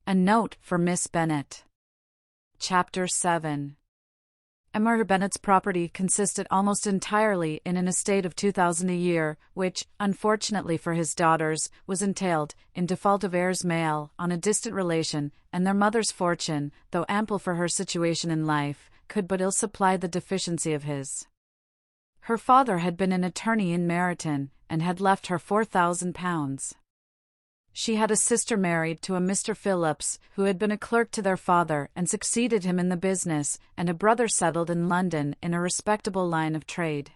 A note for Miss Bennet. Chapter 7. Emma Bennet's property consisted almost entirely in an estate of £2,000 a year, which, unfortunately for his daughters, was entailed, in default of heirs male, on a distant relation, and their mother's fortune, though ample for her situation in life, could but ill supply the deficiency of his. Her father had been an attorney in Meryton, and had left her £4,000. She had a sister married to a Mr. Phillips, who had been a clerk to their father and succeeded him in the business, and a brother settled in London in a respectable line of trade.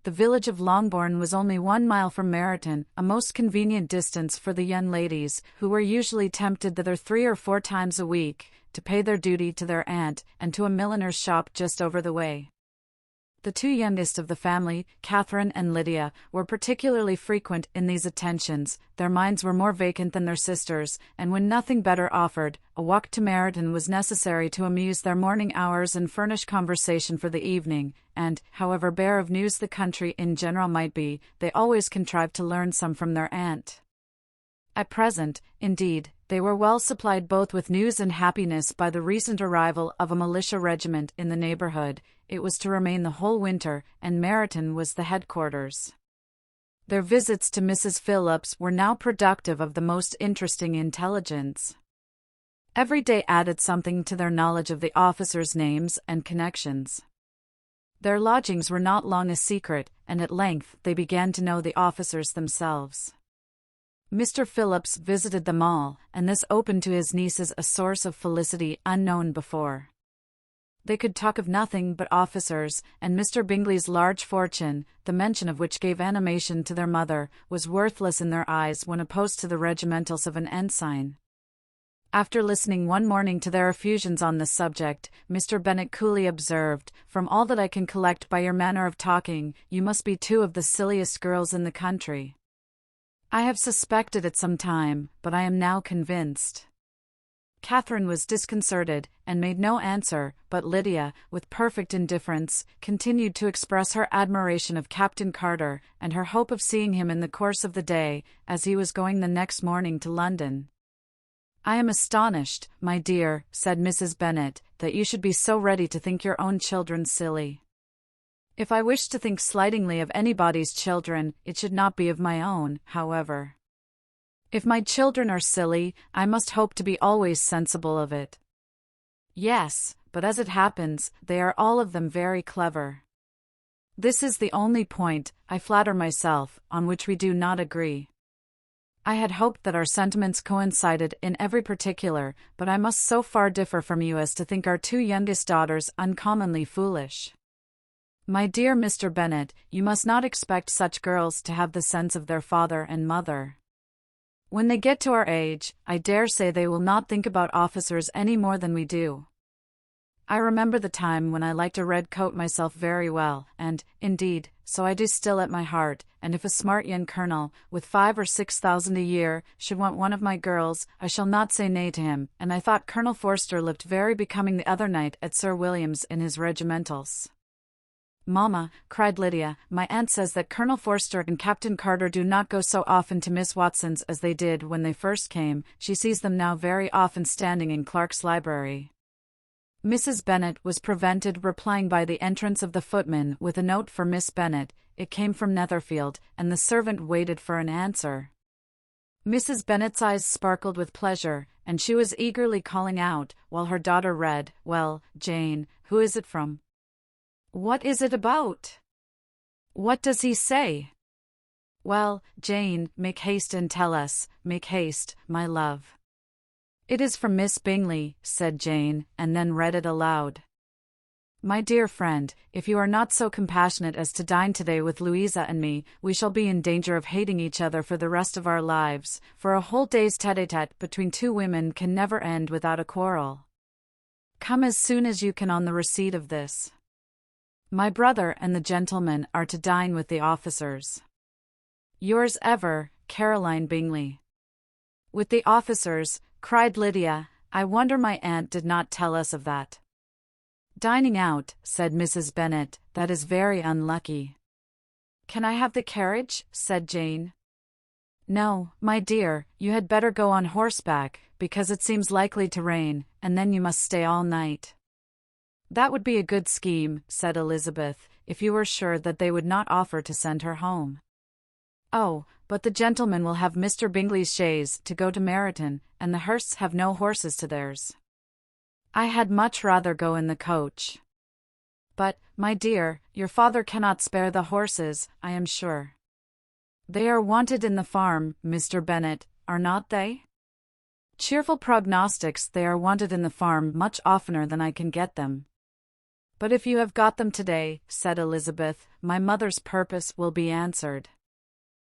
The village of Longbourn was only 1 mile from Meryton, a most convenient distance for the young ladies, who were usually tempted thither 3 or 4 times a week, to pay their duty to their aunt, and to a milliner's shop just over the way. The 2 youngest of the family, Catherine and Lydia, were particularly frequent in these attentions. Their minds were more vacant than their sisters', and when nothing better offered, a walk to Meryton was necessary to amuse their morning hours and furnish conversation for the evening, and, however bare of news the country in general might be, they always contrived to learn some from their aunt. At present, indeed, they were well supplied both with news and happiness by the recent arrival of a militia regiment in the neighbourhood. It was to remain the whole winter, and Meryton was the headquarters. Their visits to Mrs. Phillips were now productive of the most interesting intelligence. Every day added something to their knowledge of the officers' names and connections. Their lodgings were not long a secret, and at length they began to know the officers themselves. Mr. Phillips visited them all, and this opened to his nieces a source of felicity unknown before. They could talk of nothing but officers, and Mr. Bingley's large fortune, the mention of which gave animation to their mother, was worthless in their eyes when opposed to the regimentals of an ensign. After listening one morning to their effusions on this subject, Mr. Bennet coolly observed, "From all that I can collect by your manner of talking, you must be 2 of the silliest girls in the country. I have suspected it some time, but I am now convinced." Catherine was disconcerted, and made no answer, but Lydia, with perfect indifference, continued to express her admiration of Captain Carter, and her hope of seeing him in the course of the day, as he was going the next morning to London. "I am astonished, my dear," said Mrs. Bennet, "that you should be so ready to think your own children silly. If I wish to think slightingly of anybody's children, it should not be of my own, however. If my children are silly, I must hope to be always sensible of it. Yes, but as it happens, they are all of them very clever. This is the only point, I flatter myself, on which we do not agree. I had hoped that our sentiments coincided in every particular, but I must so far differ from you as to think our 2 youngest daughters uncommonly foolish. My dear Mr. Bennet, you must not expect such girls to have the sense of their father and mother. When they get to our age, I dare say they will not think about officers any more than we do. I remember the time when I liked a red coat myself very well, and, indeed, so I do still at my heart, and if a smart young colonel, with 5,000 or 6,000 a year, should want one of my girls, I shall not say nay to him, and I thought Colonel Forster looked very becoming the other night at Sir William's in his regimentals." "Mamma," cried Lydia, "my aunt says that Colonel Forster and Captain Carter do not go so often to Miss Watson's as they did when they first came. She sees them now very often standing in Clark's library." Mrs. Bennet was prevented replying by the entrance of the footman with a note for Miss Bennet. It came from Netherfield, and the servant waited for an answer. Mrs. Bennet's eyes sparkled with pleasure, and she was eagerly calling out, while her daughter read, "Well, Jane, who is it from? What is it about? What does he say? Well, Jane, make haste and tell us, make haste, my love." "It is from Miss Bingley," said Jane, and then read it aloud. "My dear friend, if you are not so compassionate as to dine today with Louisa and me, we shall be in danger of hating each other for the rest of our lives, for a whole day's tete-a-tete between 2 women can never end without a quarrel. Come as soon as you can on the receipt of this. My brother and the gentlemen are to dine with the officers. Yours ever, Caroline Bingley." "With the officers," cried Lydia. "I wonder my aunt did not tell us of that." "Dining out," said Mrs. Bennet, "that is very unlucky." "Can I have the carriage?" said Jane. No, my dear, you had better go on horseback, because it seems likely to rain, and then you must stay all night. That would be a good scheme, said Elizabeth, if you were sure that they would not offer to send her home. Oh, but the gentlemen will have Mr. Bingley's chaise to go to Meryton, and the Hursts have no horses to theirs. I had much rather go in the coach. But, my dear, your father cannot spare the horses, I am sure. They are wanted in the farm, Mr. Bennet, are not they? Cheerful prognostics, they are wanted in the farm much oftener than I can get them. But if you have got them today, said Elizabeth, my mother's purpose will be answered.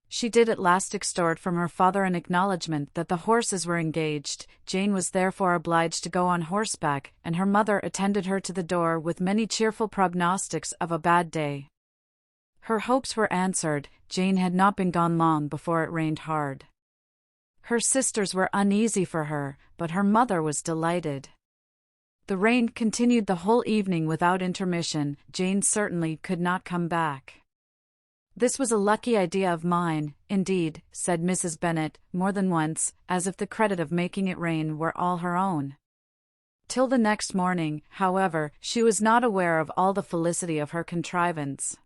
She did at last extort from her father an acknowledgment that the horses were engaged. Jane was therefore obliged to go on horseback, and her mother attended her to the door with many cheerful prognostics of a bad day. Her hopes were answered. Jane had not been gone long before it rained hard. Her sisters were uneasy for her, but her mother was delighted. The rain continued the whole evening without intermission. Jane certainly could not come back. This was a lucky idea of mine, indeed, said Mrs. Bennet, more than once, as if the credit of making it rain were all her own. Till the next morning, however, she was not aware of all the felicity of her contrivance.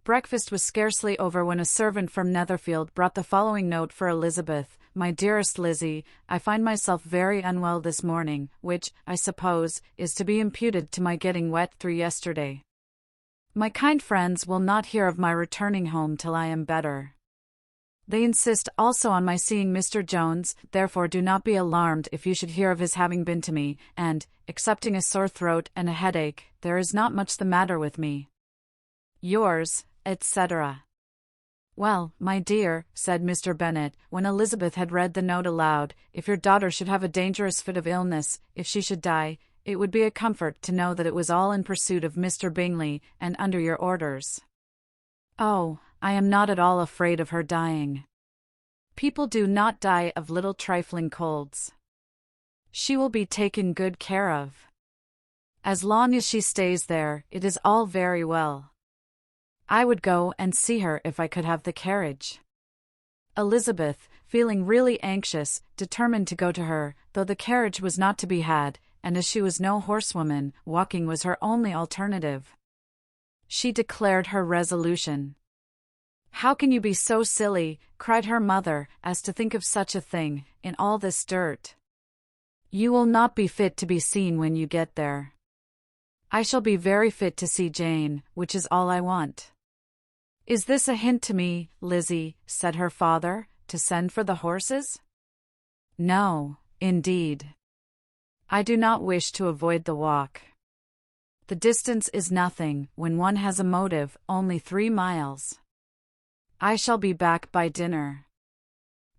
Breakfast was scarcely over when a servant from Netherfield brought the following note for Elizabeth. My dearest Lizzie, I find myself very unwell this morning, which, I suppose, is to be imputed to my getting wet through yesterday. My kind friends will not hear of my returning home till I am better. They insist also on my seeing Mr. Jones, therefore do not be alarmed if you should hear of his having been to me, and, excepting a sore throat and a headache, there is not much the matter with me. Yours, etc. Well, my dear, said Mr. Bennet, when Elizabeth had read the note aloud, if your daughter should have a dangerous fit of illness, if she should die, it would be a comfort to know that it was all in pursuit of Mr. Bingley, and under your orders. Oh, I am not at all afraid of her dying. People do not die of little trifling colds. She will be taken good care of. As long as she stays there, it is all very well. I would go and see her if I could have the carriage. Elizabeth, feeling really anxious, determined to go to her, though the carriage was not to be had, and as she was no horsewoman, walking was her only alternative. She declared her resolution. How can you be so silly, cried her mother, as to think of such a thing, in all this dirt? You will not be fit to be seen when you get there. I shall be very fit to see Jane, which is all I want. Is this a hint to me, Lizzie, said her father, to send for the horses? No, indeed. I do not wish to avoid the walk. The distance is nothing, when one has a motive, only 3 miles. I shall be back by dinner.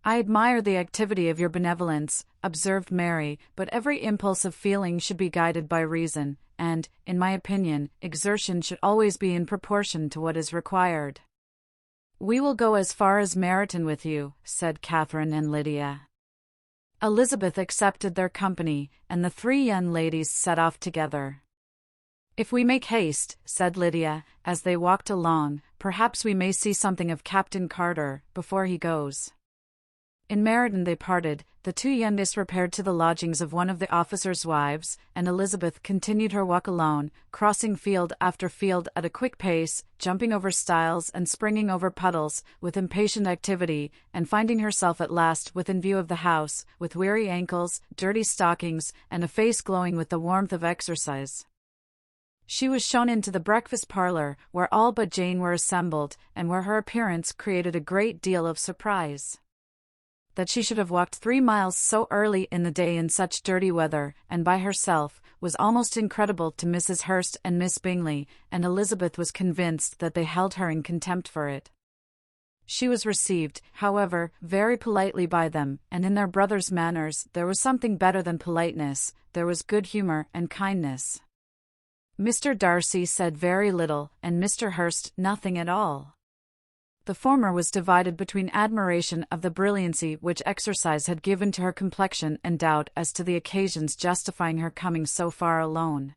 I admire the activity of your benevolence, observed Mary, but every impulse of feeling should be guided by reason, and, in my opinion, exertion should always be in proportion to what is required. We will go as far as Meryton with you, said Catherine and Lydia. Elizabeth accepted their company, and the 3 young ladies set off together. If we make haste, said Lydia, as they walked along, perhaps we may see something of Captain Carter, before he goes. In Meryton they parted. The 2 youngest repaired to the lodgings of one of the officers' wives, and Elizabeth continued her walk alone, crossing field after field at a quick pace, jumping over stiles and springing over puddles, with impatient activity, and finding herself at last within view of the house, with weary ankles, dirty stockings, and a face glowing with the warmth of exercise. She was shown into the breakfast parlour, where all but Jane were assembled, and where her appearance created a great deal of surprise. That she should have walked 3 miles so early in the day in such dirty weather, and by herself, was almost incredible to Mrs. Hurst and Miss Bingley, and Elizabeth was convinced that they held her in contempt for it. She was received, however, very politely by them, and in their brother's manners there was something better than politeness, there was good humour and kindness. Mr. Darcy said very little, and Mr. Hurst nothing at all. The former was divided between admiration of the brilliancy which exercise had given to her complexion and doubt as to the occasions justifying her coming so far alone.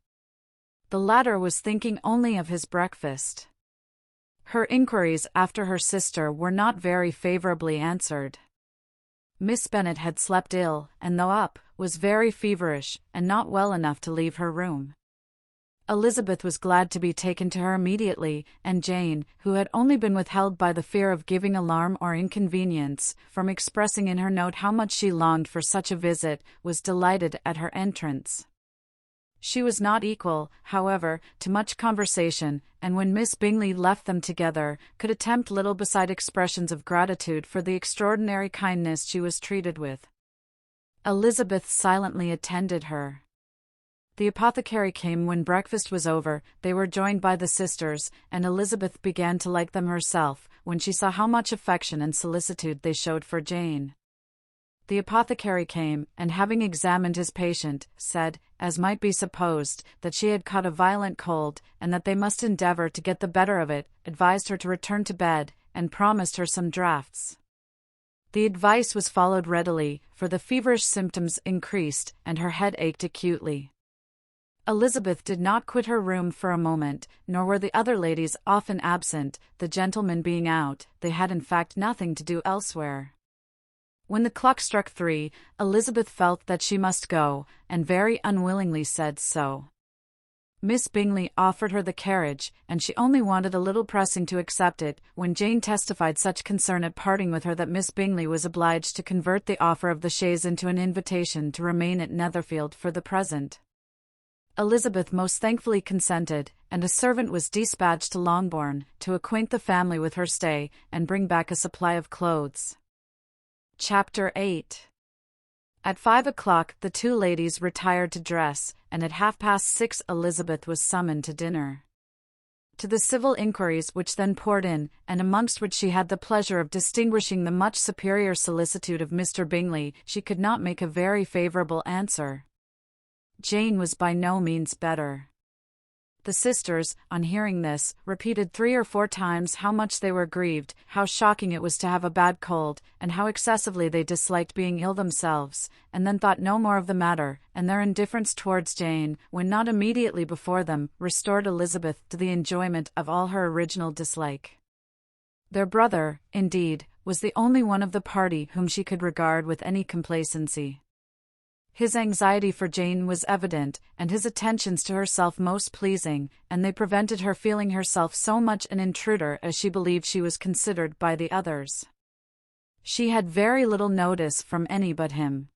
The latter was thinking only of his breakfast. Her inquiries after her sister were not very favorably answered. Miss Bennet had slept ill, and though up, was very feverish, and not well enough to leave her room. Elizabeth was glad to be taken to her immediately, and Jane, who had only been withheld by the fear of giving alarm or inconvenience, from expressing in her note how much she longed for such a visit, was delighted at her entrance. She was not equal, however, to much conversation, and when Miss Bingley left them together, could attempt little beside expressions of gratitude for the extraordinary kindness she was treated with. Elizabeth silently attended her. The apothecary came when breakfast was over. They were joined by the sisters, and Elizabeth began to like them herself, when she saw how much affection and solicitude they showed for Jane. The apothecary came, and having examined his patient, said, as might be supposed, that she had caught a violent cold, and that they must endeavour to get the better of it, advised her to return to bed, and promised her some draughts. The advice was followed readily, for the feverish symptoms increased, and her head ached acutely. Elizabeth did not quit her room for a moment, nor were the other ladies often absent, the gentlemen being out. They had in fact nothing to do elsewhere. When the clock struck 3, Elizabeth felt that she must go, and very unwillingly said so. Miss Bingley offered her the carriage, and she only wanted a little pressing to accept it, when Jane testified such concern at parting with her that Miss Bingley was obliged to convert the offer of the chaise into an invitation to remain at Netherfield for the present. Elizabeth most thankfully consented, and a servant was dispatched to Longbourn, to acquaint the family with her stay, and bring back a supply of clothes. Chapter 8. At 5 o'clock the two ladies retired to dress, and at 6:30 Elizabeth was summoned to dinner. To the civil inquiries which then poured in, and amongst which she had the pleasure of distinguishing the much superior solicitude of Mr. Bingley, she could not make a very favourable answer. Jane was by no means better. The sisters, on hearing this, repeated 3 or 4 times how much they were grieved, how shocking it was to have a bad cold, and how excessively they disliked being ill themselves, and then thought no more of the matter, and their indifference towards Jane, when not immediately before them, restored Elizabeth to the enjoyment of all her original dislike. Their brother, indeed, was the only one of the party whom she could regard with any complacency. His anxiety for Jane was evident, and his attentions to herself most pleasing, and they prevented her feeling herself so much an intruder as she believed she was considered by the others. She had very little notice from any but him.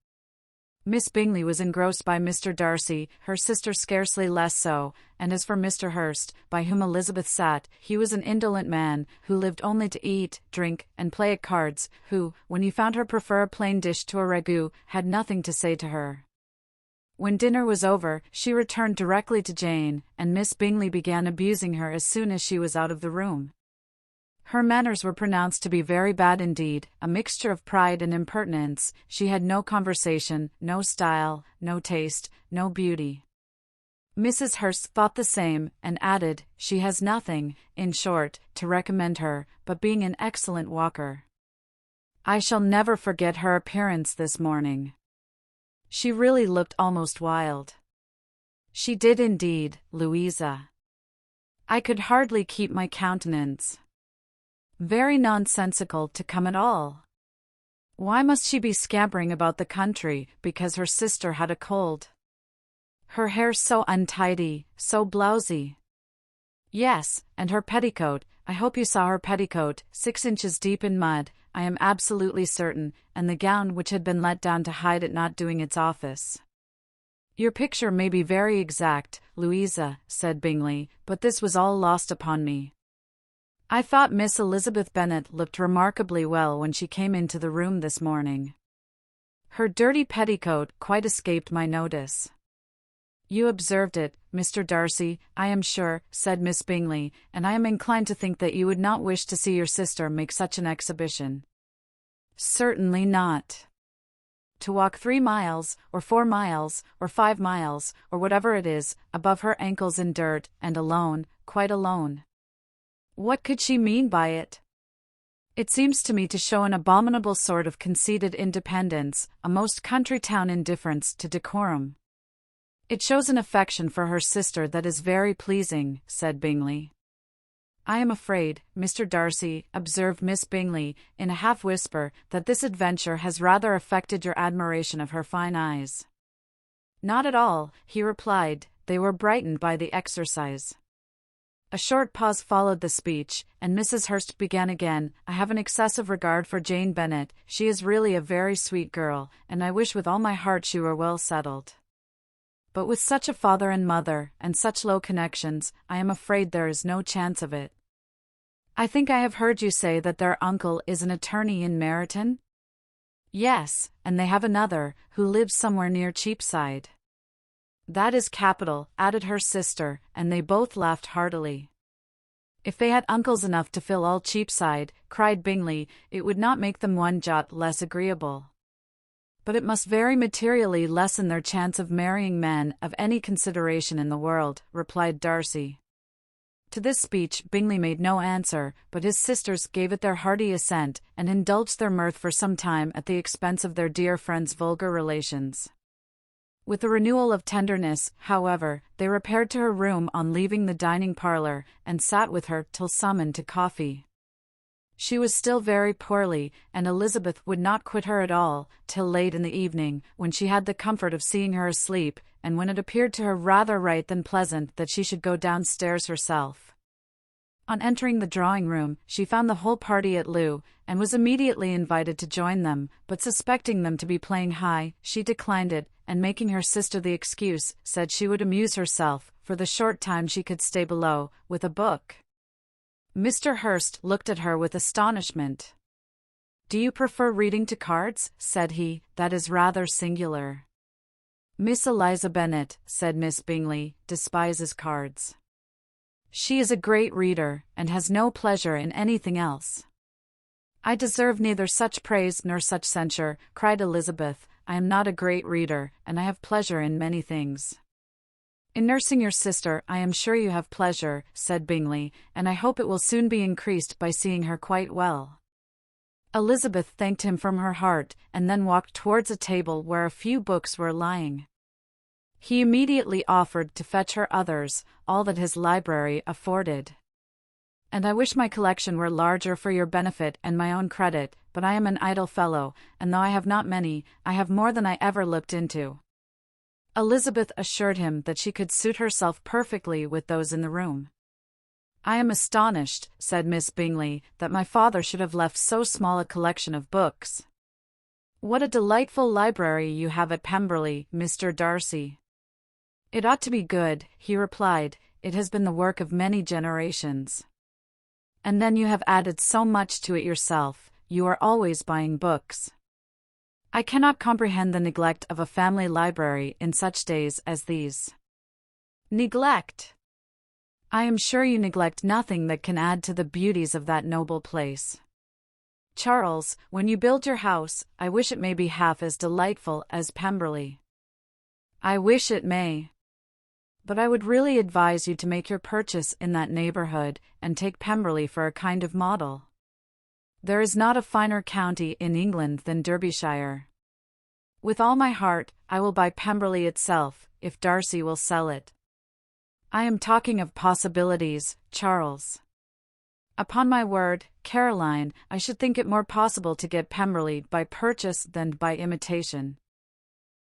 Miss Bingley was engrossed by Mr. Darcy, her sister scarcely less so, and as for Mr. Hurst, by whom Elizabeth sat, he was an indolent man, who lived only to eat, drink, and play at cards, who, when he found her prefer a plain dish to a ragout, had nothing to say to her. When dinner was over, she returned directly to Jane, and Miss Bingley began abusing her as soon as she was out of the room. Her manners were pronounced to be very bad indeed, a mixture of pride and impertinence. She had no conversation, no style, no taste, no beauty. Mrs. Hurst thought the same, and added, she has nothing, in short, to recommend her, but being an excellent walker. I shall never forget her appearance this morning. She really looked almost wild. She did indeed, Louisa. I could hardly keep my countenance. Very nonsensical to come at all. Why must she be scampering about the country, because her sister had a cold? Her hair so untidy, so blousy. Yes, and her petticoat, I hope you saw her petticoat, 6 inches deep in mud, I am absolutely certain, and the gown which had been let down to hide it not doing its office. Your picture may be very exact, Louisa, said Bingley, but this was all lost upon me. I thought Miss Elizabeth Bennet looked remarkably well when she came into the room this morning. Her dirty petticoat quite escaped my notice. You observed it, Mr. Darcy, I am sure, said Miss Bingley, and I am inclined to think that you would not wish to see your sister make such an exhibition. Certainly not. To walk 3 miles, or 4 miles, or 5 miles, or whatever it is, above her ankles in dirt, and alone, quite alone. What could she mean by it? It seems to me to show an abominable sort of conceited independence, a most country town indifference to decorum. It shows an affection for her sister that is very pleasing, said Bingley. I am afraid, Mr. Darcy, observed Miss Bingley, in a half-whisper, that this adventure has rather affected your admiration of her fine eyes. Not at all, he replied, they were brightened by the exercise. A short pause followed the speech, and Mrs. Hurst began again. I have an excessive regard for Jane Bennet. She is really a very sweet girl, and I wish with all my heart she were well settled. But with such a father and mother, and such low connections, I am afraid there is no chance of it. I think I have heard you say that their uncle is an attorney in Meryton? Yes, and they have another, who lives somewhere near Cheapside. That is capital, added her sister, and they both laughed heartily. If they had uncles enough to fill all Cheapside, cried Bingley, it would not make them one jot less agreeable. But it must very materially lessen their chance of marrying men of any consideration in the world, replied Darcy. To this speech Bingley made no answer, but his sisters gave it their hearty assent, and indulged their mirth for some time at the expense of their dear friend's vulgar relations. With a renewal of tenderness, however, they repaired to her room on leaving the dining-parlour, and sat with her till summoned to coffee. She was still very poorly, and Elizabeth would not quit her at all, till late in the evening, when she had the comfort of seeing her asleep, and when it appeared to her rather right than pleasant that she should go downstairs herself. On entering the drawing-room, she found the whole party at loo, and was immediately invited to join them, but suspecting them to be playing high, she declined it, and making her sister the excuse, said she would amuse herself, for the short time she could stay below, with a book. Mr. Hurst looked at her with astonishment. "Do you prefer reading to cards?" said he. "That is rather singular." "Miss Eliza Bennet," said Miss Bingley, "despises cards. She is a great reader, and has no pleasure in anything else." "I deserve neither such praise nor such censure," cried Elizabeth. "I am not a great reader, and I have pleasure in many things." "In nursing your sister I am sure you have pleasure," said Bingley, "and I hope it will soon be increased by seeing her quite well." Elizabeth thanked him from her heart, and then walked towards a table where a few books were lying. He immediately offered to fetch her others, all that his library afforded. "And I wish my collection were larger for your benefit and my own credit, but I am an idle fellow, and though I have not many, I have more than I ever looked into." Elizabeth assured him that she could suit herself perfectly with those in the room. "I am astonished," said Miss Bingley, "that my father should have left so small a collection of books. What a delightful library you have at Pemberley, Mr. Darcy." "It ought to be good," he replied. "It has been the work of many generations. And then you have added so much to it yourself. You are always buying books. I cannot comprehend the neglect of a family library in such days as these." "Neglect? I am sure you neglect nothing that can add to the beauties of that noble place. Charles, when you build your house, I wish it may be half as delightful as Pemberley." "I wish it may. But I would really advise you to make your purchase in that neighborhood, and take Pemberley for a kind of model. There is not a finer county in England than Derbyshire. With all my heart, I will buy Pemberley itself, if Darcy will sell it. I am talking of possibilities, Charles. Upon my word, Caroline, I should think it more possible to get Pemberley by purchase than by imitation."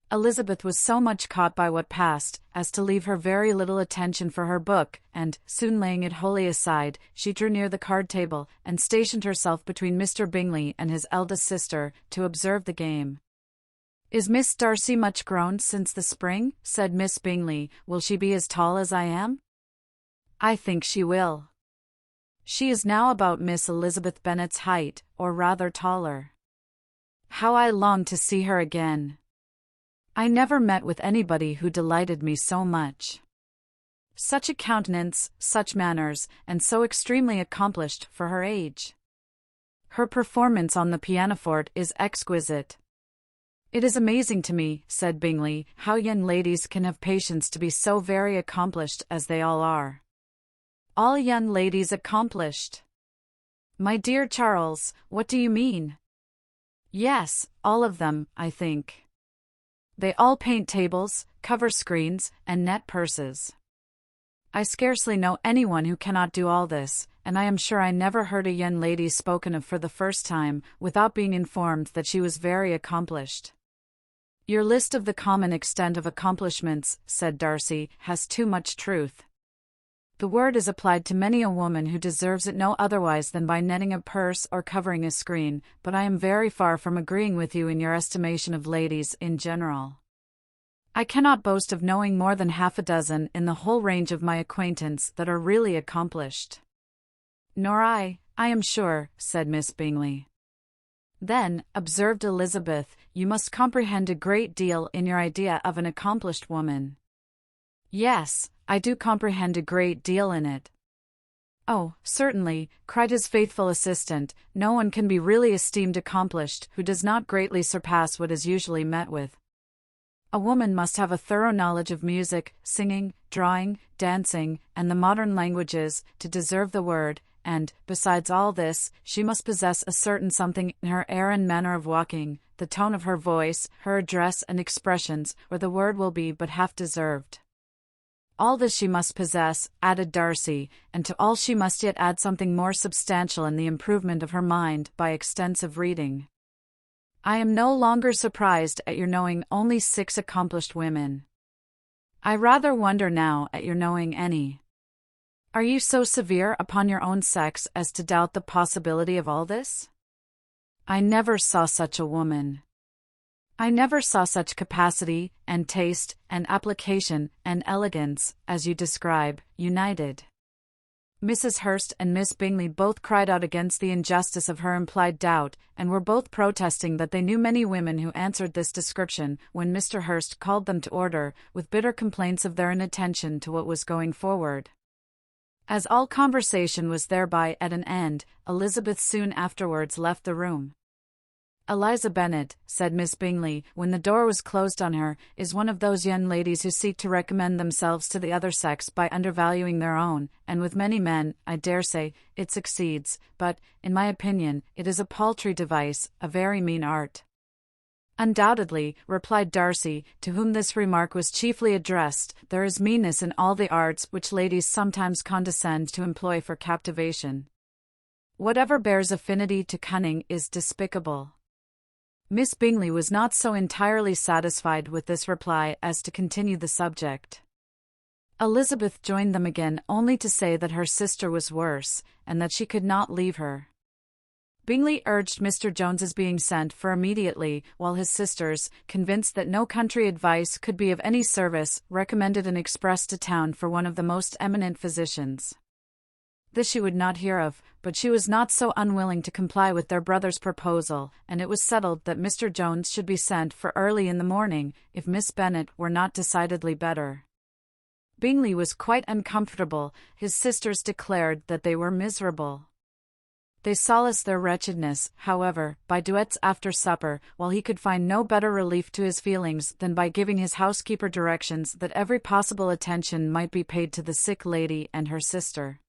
Elizabeth was so much caught by what passed, as to leave her very little attention for her book, and, soon laying it wholly aside, she drew near the card-table, and stationed herself between Mr. Bingley and his eldest sister, to observe the game. "Is Miss Darcy much grown since the spring?" said Miss Bingley. "Will she be as tall as I am?" "I think she will. She is now about Miss Elizabeth Bennet's height, or rather taller. How I long to see her again! I never met with anybody who delighted me so much. Such a countenance, such manners, and so extremely accomplished for her age. Her performance on the pianoforte is exquisite." "It is amazing to me," said Bingley, "how young ladies can have patience to be so very accomplished as they all are." "All young ladies accomplished? My dear Charles, what do you mean?" "Yes, all of them, I think. They all paint tables, cover screens, and net purses. I scarcely know anyone who cannot do all this, and I am sure I never heard a young lady spoken of for the first time, without being informed that she was very accomplished. Your list of the common extent of accomplishments, said Darcy, has too much truth. The word is applied to many a woman who deserves it no otherwise than by netting a purse or covering a screen, but I am very far from agreeing with you in your estimation of ladies in general. I cannot boast of knowing more than half a dozen in the whole range of my acquaintance that are really accomplished. Nor I am sure, said Miss Bingley. Then, observed Elizabeth, you must comprehend a great deal in your idea of an accomplished woman. Yes, I do comprehend a great deal in it. Oh, certainly, cried his faithful assistant, no one can be really esteemed accomplished who does not greatly surpass what is usually met with. A woman must have a thorough knowledge of music, singing, drawing, dancing, and the modern languages, to deserve the word, and, besides all this, she must possess a certain something in her air and manner of walking, the tone of her voice, her address and expressions, or the word will be but half deserved. All this she must possess, added Darcy, and to all she must yet add something more substantial in the improvement of her mind by extensive reading. I am no longer surprised at your knowing only 6 accomplished women. I rather wonder now at your knowing any. Are you so severe upon your own sex as to doubt the possibility of all this? I never saw such a woman. I never saw such capacity, and taste, and application, and elegance, as you describe, united. Mrs. Hurst and Miss Bingley both cried out against the injustice of her implied doubt, and were both protesting that they knew many women who answered this description, when Mr. Hurst called them to order, with bitter complaints of their inattention to what was going forward. As all conversation was thereby at an end, Elizabeth soon afterwards left the room. Eliza Bennet, said Miss Bingley, when the door was closed on her, is one of those young ladies who seek to recommend themselves to the other sex by undervaluing their own, and with many men, I dare say, it succeeds, but, in my opinion, it is a paltry device, a very mean art. Undoubtedly, replied Darcy, to whom this remark was chiefly addressed, there is meanness in all the arts which ladies sometimes condescend to employ for captivation. Whatever bears affinity to cunning is despicable. Miss Bingley was not so entirely satisfied with this reply as to continue the subject. Elizabeth joined them again only to say that her sister was worse, and that she could not leave her. Bingley urged Mr. Jones's being sent for immediately, while his sisters, convinced that no country advice could be of any service, recommended an express to town for one of the most eminent physicians. This she would not hear of, but she was not so unwilling to comply with their brother's proposal, and it was settled that Mr. Jones should be sent for early in the morning, if Miss Bennet were not decidedly better. Bingley was quite uncomfortable, his sisters declared that they were miserable. They solaced their wretchedness, however, by duets after supper, while he could find no better relief to his feelings than by giving his housekeeper directions that every possible attention might be paid to the sick lady and her sister.